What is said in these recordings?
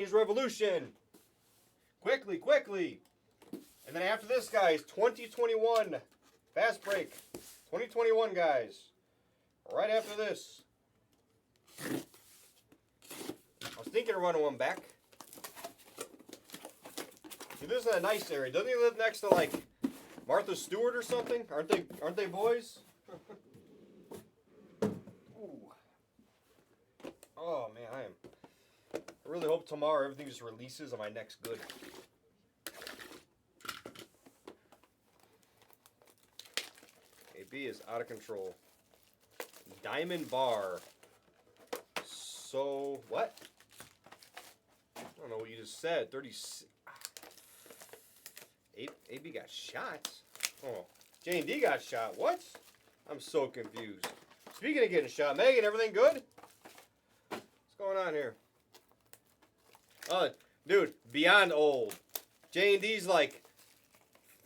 Here's Revolution. Quickly, quickly. And then after this, guys, 2021. Fast break. 2021, guys. Right after this. I was thinking of running one back. He lives in a nice area. Doesn't he live next to, like, Martha Stewart or something? Aren't they boys? Ooh. Oh, man, I really hope tomorrow everything just releases and my neck's good. AB is out of control. Diamond bar. So, what? I don't know what you just said. 36. AB got shot? Oh, J&D got shot. What? I'm so confused. Speaking of getting shot, Megan, everything good? What's going on here? Dude, beyond old. J&D's like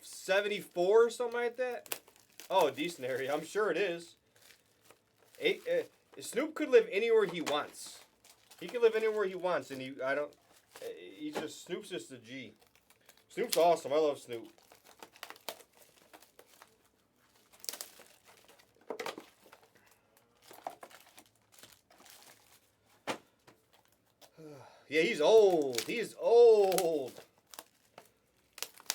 74 or something like that. Oh, decent area. I'm sure it is. Snoop could live anywhere he wants. He can live anywhere he wants, and Snoop's just a G. Snoop's awesome. I love Snoop. Yeah, he's old. He's old.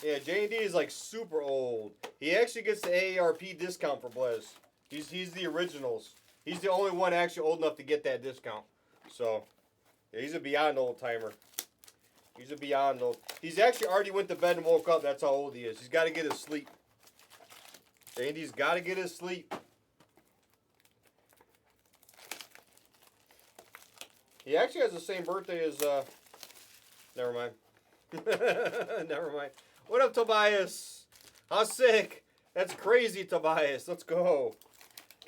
Yeah, J&D is like super old. He actually gets the AARP discount for Blez. He's the originals. He's the only one actually old enough to get that discount. So, yeah, he's a beyond old timer. He's a beyond old. He's actually already went to bed and woke up. That's how old he is. He's got to get his sleep. J&D's got to get his sleep. He actually has the same birthday as, never mind. Never mind. What up, Tobias? How sick? That's crazy, Tobias. Let's go.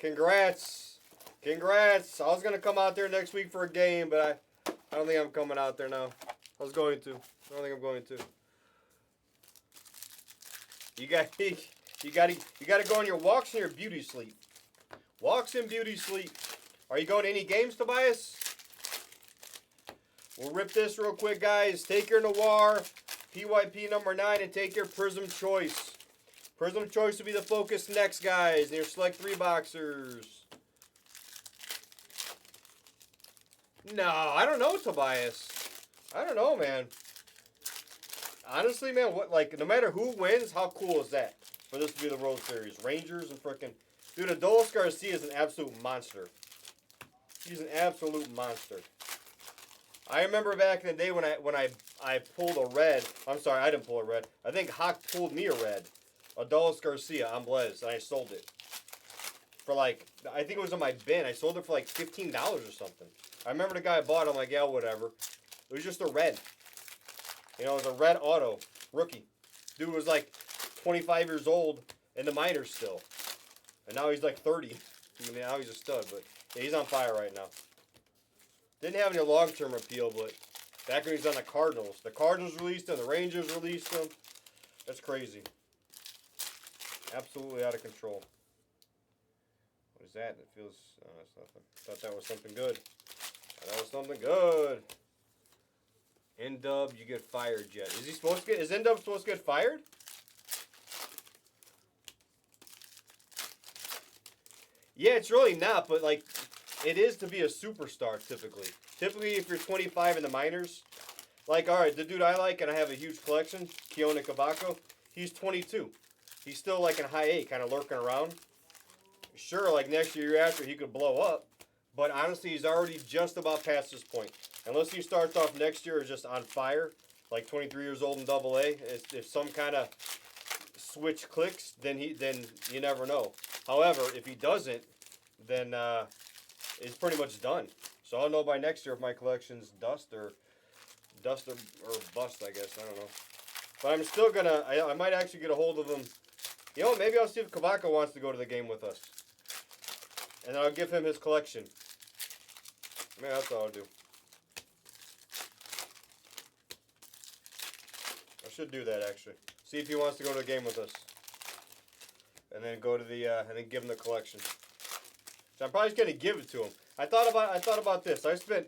Congrats. Congrats. I was going to come out there next week for a game, but I don't think I'm coming out there now. I was going to. I don't think I'm going to. You got to go on your walks and your beauty sleep. Walks and beauty sleep. Are you going to any games, Tobias? We'll rip this real quick, guys. Take your Noir, PYP number 9, and take your Prism Choice. Prism Choice will be the focus next, guys. And your select 3 boxers. No, I don't know, Tobias. I don't know, man. Honestly, man, no matter who wins, how cool is that for this to be the World Series? Rangers and frickin'... Dude, Adolis Garcia is an absolute monster. He's an absolute monster. I remember back in the day when I pulled a red. I'm sorry, I didn't pull a red. I think Hawk pulled me a red. Adolis Garcia on Blez, and I sold it. For like, I think it was in my bin. I sold it for like $15 or something. I remember the guy bought it. I'm like, yeah, whatever. It was just a red. You know, it was a red auto. Rookie. Dude was like 25 years old in the minors still. And now he's like 30. I mean, now he's a stud, but yeah, he's on fire right now. Didn't have any long-term appeal, but back when he was on the Cardinals released him, the Rangers released him. That's crazy. Absolutely out of control. What is that? It feels, oh, that's nothing. Thought that was something good. That was something good. N-Dub, you get fired yet? Is N-Dub supposed to get fired? Yeah, it's really not, but like, it is to be a superstar, typically. Typically, if you're 25 in the minors, like, all right, the dude I like, and I have a huge collection, Keone Kabako, he's 22. He's still, like, in high A, kind of lurking around. Sure, like, next year after, he could blow up, but honestly, he's already just about past this point. Unless he starts off next year as just on fire, like 23 years old in AA, if some kind of switch clicks, then you never know. However, if he doesn't, then it's pretty much done. So I'll know by next year if my collection's dust or bust, I guess. I don't know. But I'm still gonna. I might actually get a hold of him. You know, maybe I'll see if Kabako wants to go to the game with us, and I'll give him his collection. Man, that's all I'll do. I should do that actually. See if he wants to go to the game with us, and then go to the and then give him the collection. So I'm probably just gonna give it to him. I thought about this. I spent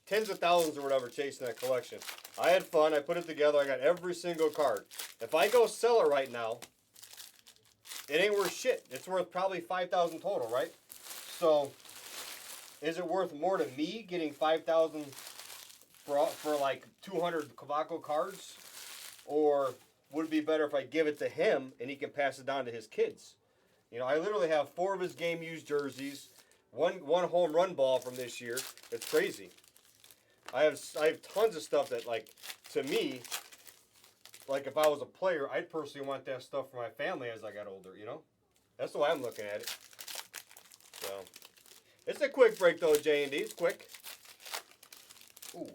tens of thousands or whatever chasing that collection. I had fun. I put it together. I got every single card. If I go sell it right now, it ain't worth shit. It's worth probably 5,000 total, right? So, is it worth more to me getting 5,000 for like 200 Kavako cards, or would it be better if I give it to him and he can pass it down to his kids? You know, I literally have 4 of his game used jerseys, one home run ball from this year. It's crazy. I have tons of stuff that, like, to me, like if I was a player, I'd personally want that stuff for my family as I got older, you know? That's the way I'm looking at it. So, it's a quick break though, J&D. It's quick. Ooh.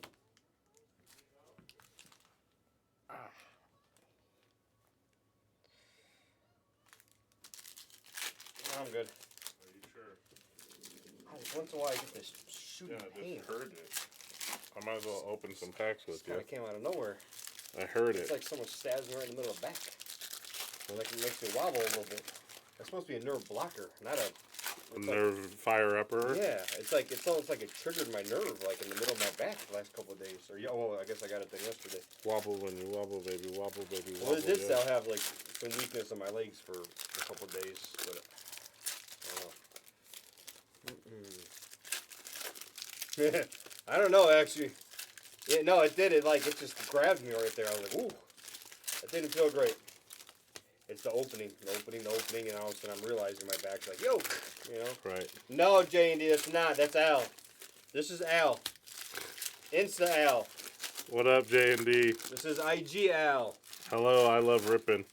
I'm good. Are you sure? Once in a while I get this shooting pain. I just heard it. I might as well open some packs with you. It came out of nowhere. I heard it. It's like someone stabs me right in the middle of the back. So like it makes me wobble a little bit. That's supposed to be a nerve blocker, not a nerve fire-upper? Yeah, it's almost like it triggered my nerve, like in the middle of my back the last couple of days. Or well, I guess I got it then yesterday. Wobble when you wobble, baby. Wobble, baby. Wobble. Well, it did say I'll have like some weakness in my legs for a couple of days, but I don't know. I don't know actually. Yeah, no, it did. It just grabbed me right there. I was like, ooh, that didn't feel great. It's the opening, and all of a sudden I'm realizing my back's like, yo, you know? Right. No, J&D, that's not. That's Al. This is Al. Insta Al. What up, J&D? This is IG Al. Hello, I love ripping.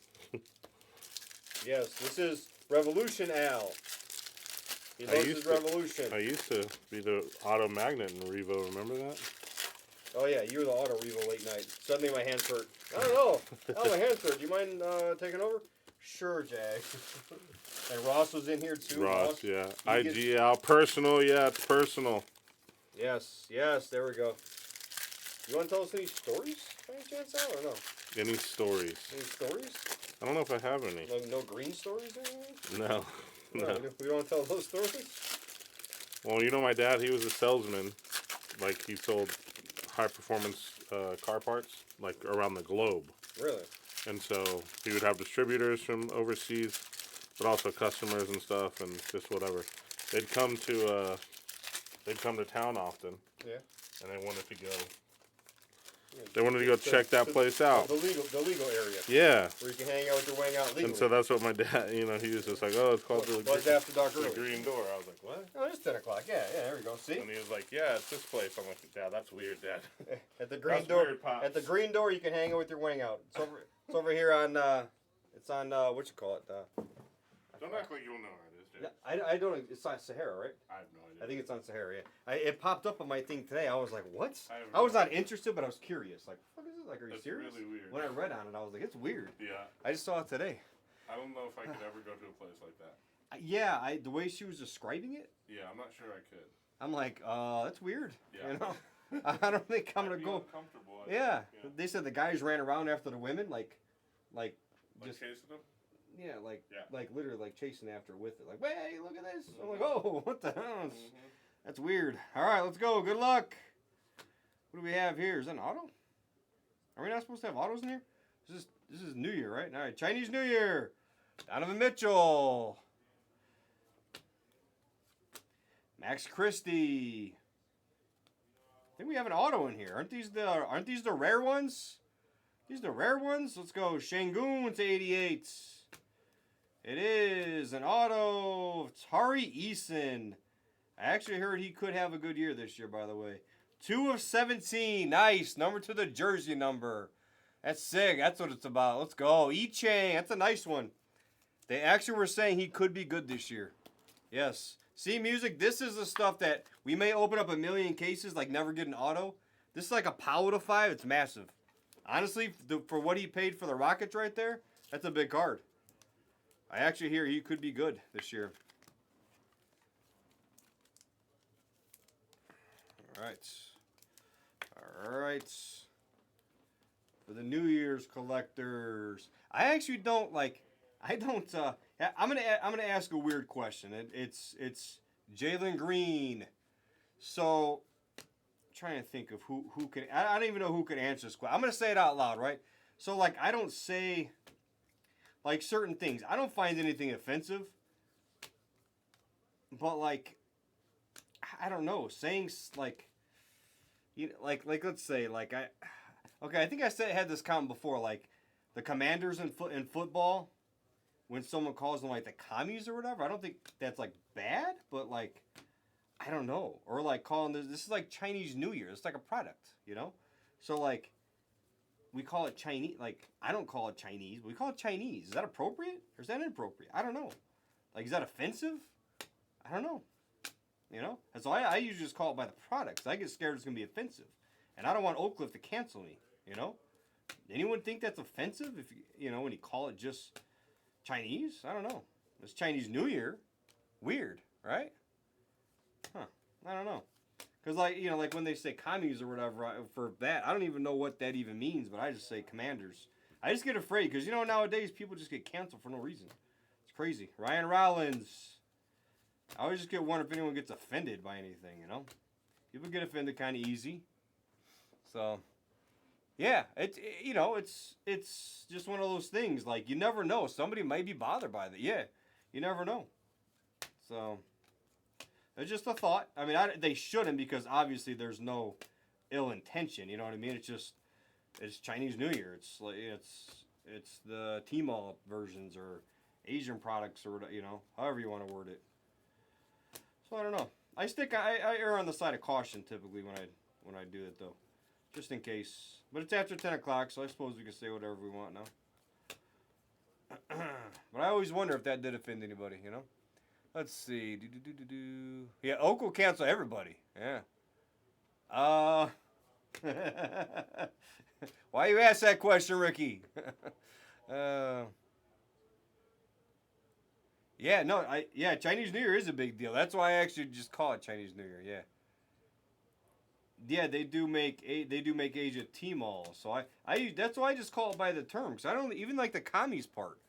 Yes, this is Revolution Al. He loves his Revolution. I used to be the auto magnet in Revo, remember that? Oh, yeah, you were the auto Revo late night. Suddenly my hands hurt. I don't know. Oh, my hands hurt. Do you mind taking over? Sure, Jag. And Ross was in here, too. Ross, yeah. IGL. Personal, yeah, it's personal. Yes, there we go. You want to tell us any stories by any chance, Al, or no? Any stories? Any stories? I don't know if I have any. No green stories or anything? No. No. We don't want to tell those stories? Well, you know my dad, he was a salesman. Like, he sold high-performance car parts, like, around the globe. Really? And so he would have distributors from overseas, but also customers and stuff, and just whatever. They'd come to town often. Yeah. And they wanted to go. They wanted to go check that place out. The legal area. Yeah. Where you can hang out with your wang out legally. And so that's what my dad, he was just like, oh, it's called the After Dark the Green Door. I was like, what? Oh, it's 10 o'clock. Yeah, there we go. See? And he was like, yeah, it's this place. I'm like, Dad, that's weird, Dad. At the Green Door. Weird, Pops. At the Green Door, you can hang out with your wang out. It's over here on. It's on what you call it? Don't act like you don't know where it is, Jay. I don't. It's on Sahara, right? I have no idea. I think it's on Sahara. Yeah. It popped up on my thing today. I was like, what? I was not interested, but I was curious. Like, what is it? Like, are you serious? It's really weird. When I read on it, I was like, it's weird. Yeah. I just saw it today. I don't know if I could ever go to a place like that. Yeah, the way she was describing it. Yeah, I'm not sure I could. I'm like, that's weird. Yeah. You know, I don't think I'm gonna go. Yeah. They said the guys ran around after the women, like just chasing them. Yeah, like literally like chasing after her with it. Like, hey, look at this. I'm like, oh, what the hell? That's weird. All right, let's go. Good luck. What do we have here? Is that an auto? Are we not supposed to have autos in here? This is New Year, right? All right, Chinese New Year. Donovan Mitchell. Max Christie. I think we have an auto in here. Aren't these the rare ones? These the rare ones? Let's go. Shangoon to 88. It is an auto. Tari Eason. I actually heard he could have a good year this year, by the way. 2 of 17. Nice. Number to the jersey number. That's sick. That's what it's about. Let's go. E-Chain. That's a nice one. They actually were saying he could be good this year. Yes. See, music, this is the stuff that we may open up a million cases, like never get an auto. This is like a power to 5. It's massive. Honestly, for what he paid for the Rockets right there, that's a big card. I actually hear he could be good this year. All right. For the New Year's collectors, I'm gonna ask a weird question. It's Jalen Green. So trying to think of who can. I don't even know who could answer this question. I'm gonna say it out loud, right? So like I don't say like certain things. I don't find anything offensive, but like I don't know, saying like like let's say like I think I had this comment before, like the Commanders in football, when someone calls them like the commies or whatever. I don't think that's like bad, but like I don't know, or like calling this is like Chinese New Year. It's like a product, you know. So like we call it Chinese. Like I don't call it Chinese, but we call it Chinese. Is that appropriate or is that inappropriate? I don't know. Like is that offensive? I don't know. You know, and so I usually just call it by the product. 'Cause I get scared it's gonna be offensive, and I don't want Oak Cliff to cancel me. You know, anyone think that's offensive if you know when you call it just Chinese? I don't know. It's Chinese New Year. Weird, right? Huh? I don't know. Cause like you know like when they say commies or whatever for that, I don't even know what that even means. But I just say commanders. I just get afraid because you know nowadays people just get canceled for no reason. It's crazy. Ryan Rollins. I always just get wondering if anyone gets offended by anything, you know? People get offended kind of easy. So, yeah, you know, it's just one of those things. Like, you never know. Somebody might be bothered by that. Yeah, you never know. So, it's just a thought. I mean, they shouldn't because obviously there's no ill intention. You know what I mean? It's Chinese New Year. It's like it's the Tmall versions or Asian products or you know, however you want to word it. So I don't know. I err on the side of caution typically when I do it though, just in case. But it's after 10 o'clock, so I suppose we can say whatever we want now. But I always wonder if that did offend anybody, you know. Let's see. Yeah, Oak will cancel everybody. Yeah. Why you ask that question, Ricky? Yeah, no, Chinese New Year is a big deal. That's why I actually just call it Chinese New Year. Yeah. Yeah, they do make Asia Tmall. So that's why I just call it by the term because I don't even like the commies part.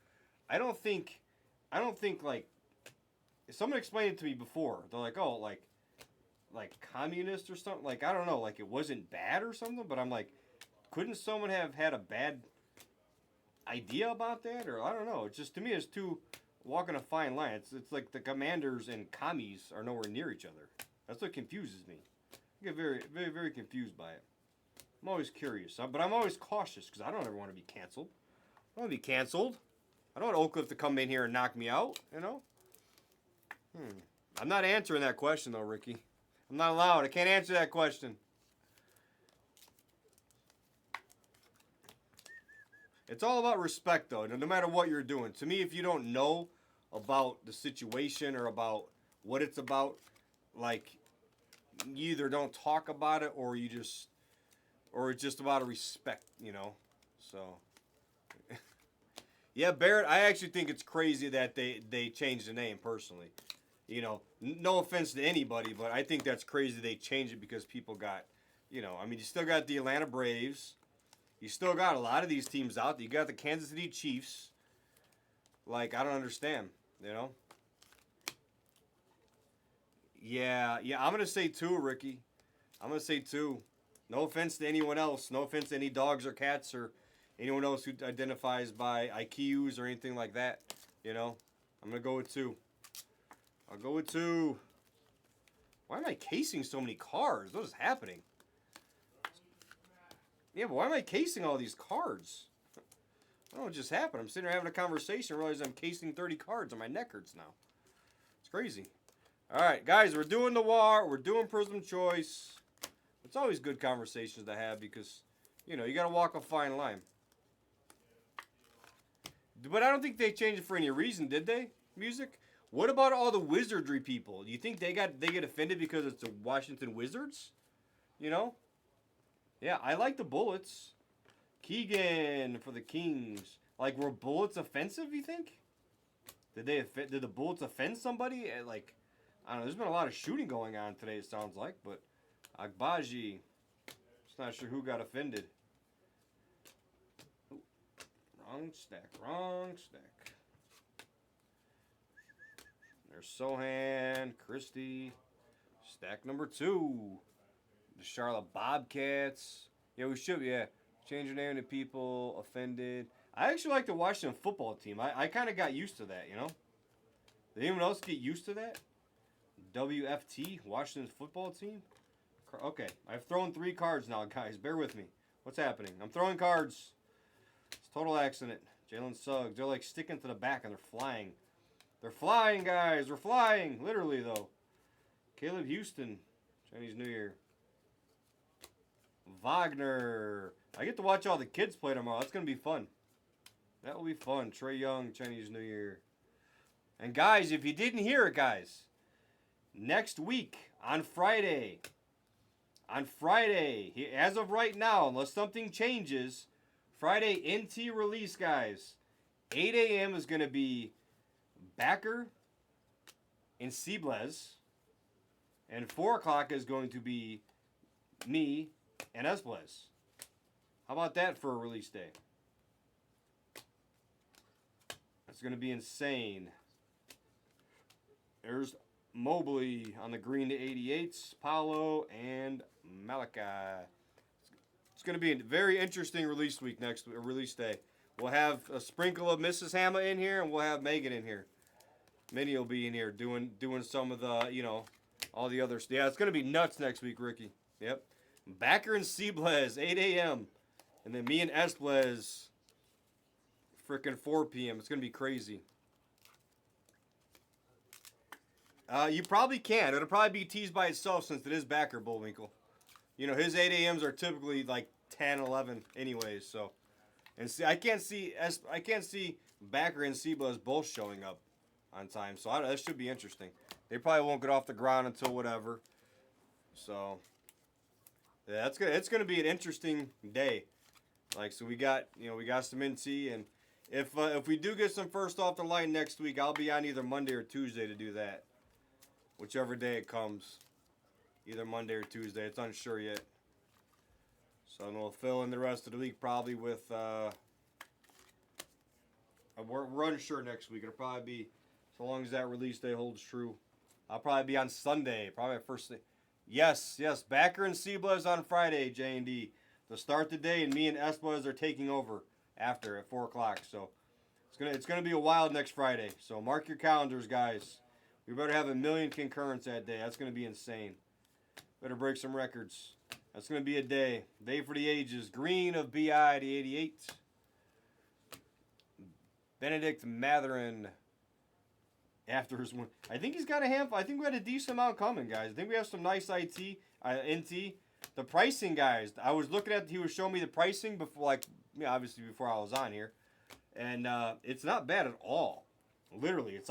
I don't think like someone explained it to me before. They're like, "Oh, like communist or something." Like I don't know, like it wasn't bad or something, but I'm like, couldn't someone have had a bad idea about that or I don't know. It's just to me it's too walking a fine line. It's like the commanders and commies are nowhere near each other. That's what confuses me. I get very, very, very confused by it. I'm always curious, but I'm always cautious because I don't ever want to be canceled. I don't want to be canceled. I don't want Oak Cliff to come in here and knock me out, you know? I'm not answering that question, though, Ricky. I'm not allowed. I can't answer that question. It's all about respect, though, no matter what you're doing. To me, if you don't know about the situation or about what it's about, like, you either don't talk about it or it's just about a respect, you know? So, yeah, Barrett, I actually think it's crazy that they changed the name, personally. You know, no offense to anybody, but I think that's crazy they changed it because people got, you know, I mean, you still got the Atlanta Braves. You still got a lot of these teams out there. You got the Kansas City Chiefs. Like, I don't understand, you know? Yeah, I'm going to say 2, Ricky. I'm going to say 2. No offense to anyone else. No offense to any dogs or cats or anyone else who identifies by IQs or anything like that, you know? I'm going to go with 2. I'll go with 2. Why am I casing so many cards? What is happening? Yeah, but why am I casing all these cards? I don't know what just happened. I'm sitting here having a conversation and realize I'm casing 30 cards and my neck hurts now. It's crazy. All right, guys, we're doing the WAR. We're doing Prism Choice. It's always good conversations to have because, you know, you got to walk a fine line. But I don't think they changed it for any reason, did they? Music? What about all the wizardry people? Do you think they get offended because it's the Washington Wizards? You know? Yeah, I like the Bullets. Keegan for the Kings. Like, were Bullets offensive, you think? Did the Bullets offend somebody? Like, I don't know. There's been a lot of shooting going on today, it sounds like. But Agbaji. Just not sure who got offended. Ooh, wrong stack. There's Sohan, Christie. Stack number 2. The Charlotte Bobcats. Yeah, we should. Yeah, change your name to people offended. I actually like the Washington football team. I kind of got used to that. You know. Did anyone else get used to that? WFT, Washington football team. Okay, I've thrown 3 cards now, guys. Bear with me. What's happening? I'm throwing cards. It's a total accident. Jalen Suggs. They're like sticking to the back and they're flying. They're flying, guys. They're flying. Literally, though. Caleb Houston. Chinese New Year. Wagner. I get to watch all the kids play tomorrow. That's going to be fun. That will be fun. Trey Young, Chinese New Year. And, guys, if you didn't hear it, guys, next week on Friday, as of right now, unless something changes, Friday NT release, guys, 8 a.m. is going to be Backer and Seablez, and 4 o'clock is going to be me and Esblez. How about that for a release day? That's going to be insane. There's Mobley on the green to 88s, Paolo, and Malachi. It's going to be a very interesting release week release day. We'll have a sprinkle of Mrs. Hammer in here, and we'll have Megan in here. Minnie will be in here doing some of the, all the other stuff. Yeah, it's going to be nuts next week, Ricky. Yep. Backer and Seablez, 8 a.m. And then me and Esblez, frickin' 4 p.m. It's going to be crazy. You probably can. It'll probably be teased by itself since it is Backer Bullwinkle. His 8 a.m.s are typically like 10, 11 anyways, so. And see, I can't see Backer and Seablez both showing up on time, so that should be interesting. They probably won't get off the ground until whatever. So, yeah, that's good. It's going to be an interesting day. So we got some NT, and if we do get some first off the line next week, I'll be on either Monday or Tuesday to do that. Whichever day it comes. Either Monday or Tuesday. It's unsure yet. So we'll fill in the rest of the week probably with we're unsure next week. It'll probably be, so long as that release day holds true. I'll probably be on Sunday. Probably first day. Yes. Backer and Seablez on Friday, J&D. To start the day, and me and Esblez are taking over after at 4 o'clock. So it's gonna be a wild next Friday. So mark your calendars, guys. We better have 1 million concurrents that day. That's gonna be insane. Better break some records. That's gonna be a day. Day for the ages. Green of BI to 88. Benedict Matherin. After his one, I think he's got a handful. I think we had a decent amount coming, guys. I think we have some nice NT. The pricing, guys. I was looking at. He was showing me the pricing before, obviously before I was on here, and it's not bad at all. Literally, it's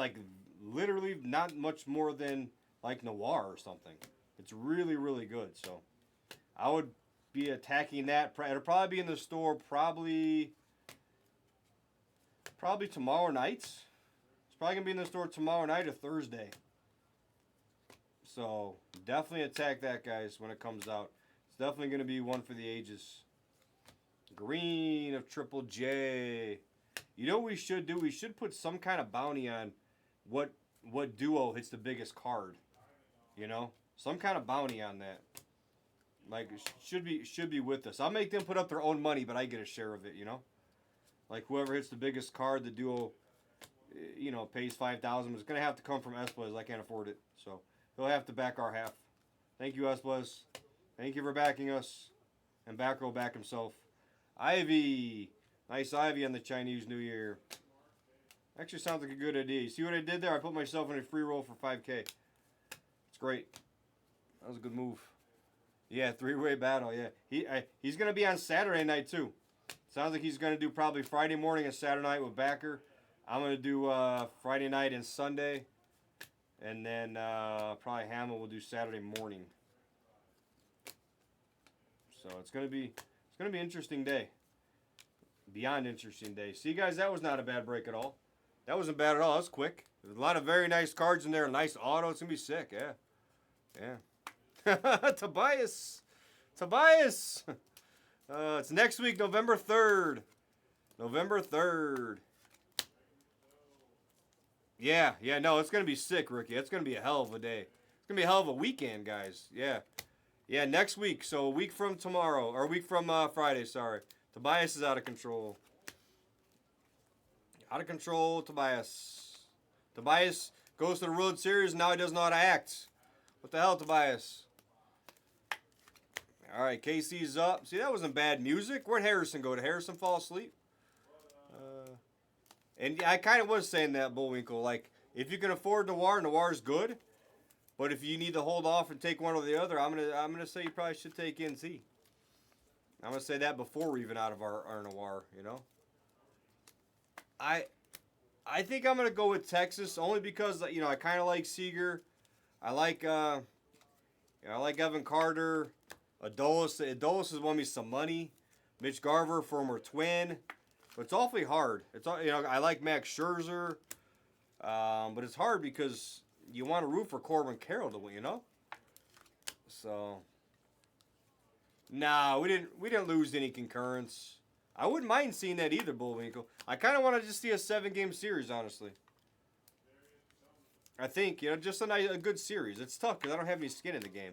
literally not much more than like Noir or something. It's really, really good. So I would be attacking that. It'll probably be in the store probably tomorrow night. It's probably going to be in the store tomorrow night or Thursday. So definitely attack that, guys, when it comes out. It's definitely going to be one for the ages. Green of Triple J. You know what we should do? We should put some kind of bounty on what duo hits the biggest card. Some kind of bounty on that. Should be with us. I'll make them put up their own money, but I get a share of it. Whoever hits the biggest card, the duo, pays $5,000. It's gonna have to come from Esblez. I can't afford it, so he'll have to back our half. Thank you, Esblez. Thank you for backing us, and Backer will back himself. Ivy, nice Ivy on the Chinese New Year. Actually, sounds like a good idea. You see what I did there? I put myself in a free roll for 5K. It's great. That was a good move. Yeah, 3-way battle. Yeah, he's gonna be on Saturday night too. Sounds like he's gonna do probably Friday morning and Saturday night with Backer. I'm gonna do Friday night and Sunday, and then probably Hamill will do Saturday morning. So it's gonna be an interesting day. Beyond interesting day. See, guys, that was not a bad break at all. That wasn't bad at all. That was quick. There's a lot of very nice cards in there. Nice auto. It's gonna be sick. Yeah. Tobias. It's next week, November 3rd. Yeah, no, it's going to be sick, Ricky. It's going to be a hell of a day. It's going to be a hell of a weekend, guys. Yeah. Yeah, next week. So a week from tomorrow, or a week from Friday. Sorry, Tobias is out of control. Out of control, Tobias. Tobias goes to the World Series. Now he doesn't know how to act. What the hell, Tobias? All right, KC's up. See, that wasn't bad music. Where'd Harrison go? Did Harrison fall asleep? And I kind of was saying that, Bullwinkle. Like, if you can afford Noir's good. But if you need to hold off and take one or the other, I'm gonna say you probably should take NC. I'm gonna say that before we're even out of our Noir. You know. I think I'm gonna go with Texas only because I kind of like Seager. I like I like Evan Carter. Adolis has won me some money. Mitch Garver, former Twin. But it's awfully hard. I like Max Scherzer, but it's hard because you want to root for Corbin Carroll to win, So, nah, we didn't lose any concurrence. I wouldn't mind seeing that either, Bullwinkle. I kind of want to just see a 7-game series, honestly. I think just a good series. It's tough because I don't have any skin in the game.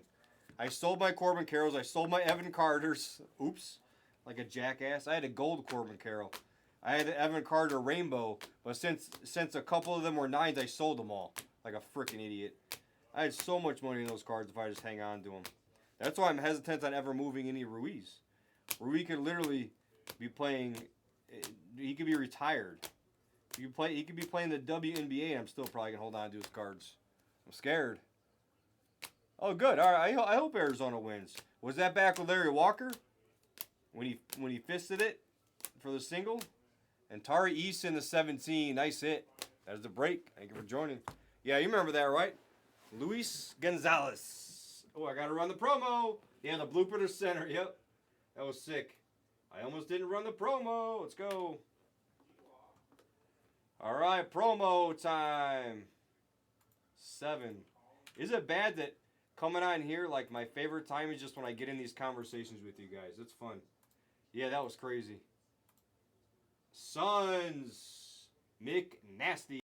I sold my Corbin Carrolls. I sold my Evan Carters. Oops, like a jackass. I had a gold Corbin Carroll. I had an Evan Carter rainbow, but since a couple of them were 9s, I sold them all. Like a freaking idiot. I had so much money in those cards if I just hang on to them. That's why I'm hesitant on ever moving any Ruiz. Ruiz could literally be playing. He could be retired. He could be playing the WNBA, and I'm still probably gonna hold on to his cards. I'm scared. Oh, good. All right. I hope Arizona wins. Was that back with Larry Walker when he fisted it for the single? And Tari East in the 17. Nice hit. That was the break. Thank you for joining. Yeah, you remember that, right? Luis Gonzalez. Oh, I got to run the promo. Yeah, the blooper to center. Yep. That was sick. I almost didn't run the promo. Let's go. All right, promo time. 7. Is it bad that coming on here, like, my favorite time is just when I get in these conversations with you guys? It's fun. Yeah, that was crazy. Suns. Mick Nasty.